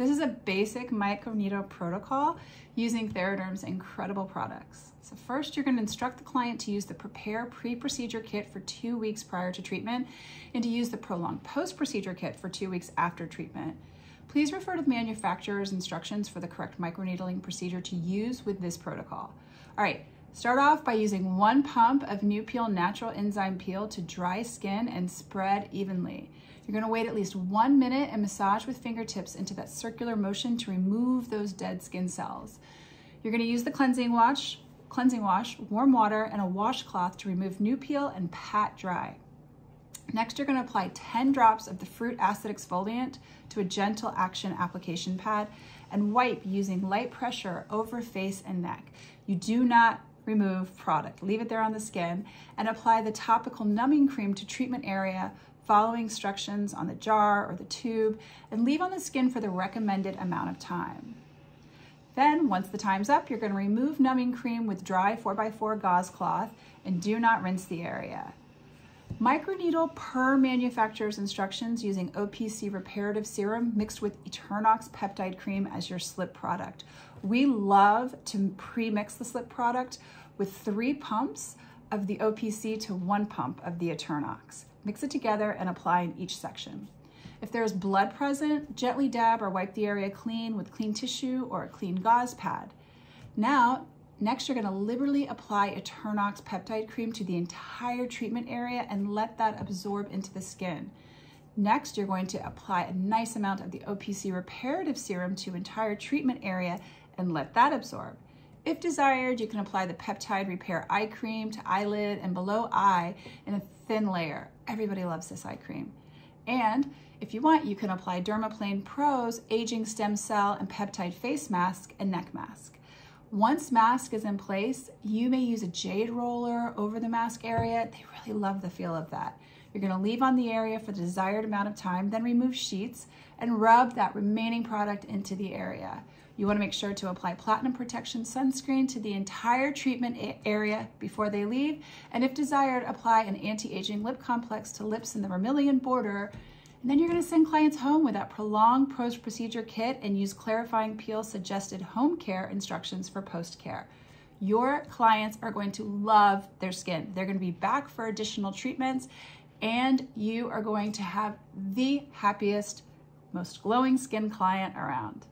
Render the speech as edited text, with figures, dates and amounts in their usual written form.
This is a basic microneedle protocol using Theraderm's incredible products. So first, you're going to instruct the client to use the Prepare Pre-Procedure Kit for 2 weeks prior to treatment and to use the Prolonged Post-Procedure Kit for 2 weeks after treatment. Please refer to the manufacturer's instructions for the correct microneedling procedure to use with this protocol. All right, start off by using 1 pump of New Peel Natural Enzyme Peel to dry skin and spread evenly. You're going to wait at least 1 minute and massage with fingertips into that circular motion to remove those dead skin cells. You're going to use the cleansing wash, warm water, and a washcloth to remove new peel and pat dry. Next, you're going to apply 10 drops of the fruit acid exfoliant to a gentle action application pad and wipe using light pressure over face and neck. You do not remove product. Leave it there on the skin and apply the topical numbing cream to treatment area following instructions on the jar or the tube, and leave on the skin for the recommended amount of time. Then, once the time's up, you're going to remove numbing cream with dry 4x4 gauze cloth and do not rinse the area. Microneedle per manufacturer's instructions using OPC reparative serum mixed with Eternox peptide cream as your slip product. We love to pre-mix the slip product with 3 pumps of the OPC to 1 pump of the Eternox. Mix it together and apply in each section. If there is blood present, gently dab or wipe the area clean with clean tissue or a clean gauze pad. Next, you're going to liberally apply Eternox peptide cream to the entire treatment area and let that absorb into the skin. Next, you're going to apply a nice amount of the OPC reparative serum to entire treatment area and let that absorb. If desired, you can apply the peptide repair eye cream to eyelid and below eye in a thin layer. Everybody loves this eye cream. And if you want, you can apply Dermaplane Pro's aging stem cell and peptide face mask and neck mask. Once mask is in place, you may use a jade roller over the mask area. They really love the feel of that. You're going to leave on the area for the desired amount of time, then remove sheets and rub that remaining product into the area. You want to make sure to apply platinum protection sunscreen to the entire treatment area before they leave, and if desired, apply an anti-aging lip complex to lips in the vermilion border. And then you're going to send clients home with that prolonged post-procedure kit and use clarifying peel suggested home care instructions for post-care. Your clients are going to love their skin. They're going to be back for additional treatments, and you are going to have the happiest, most glowing skin client around.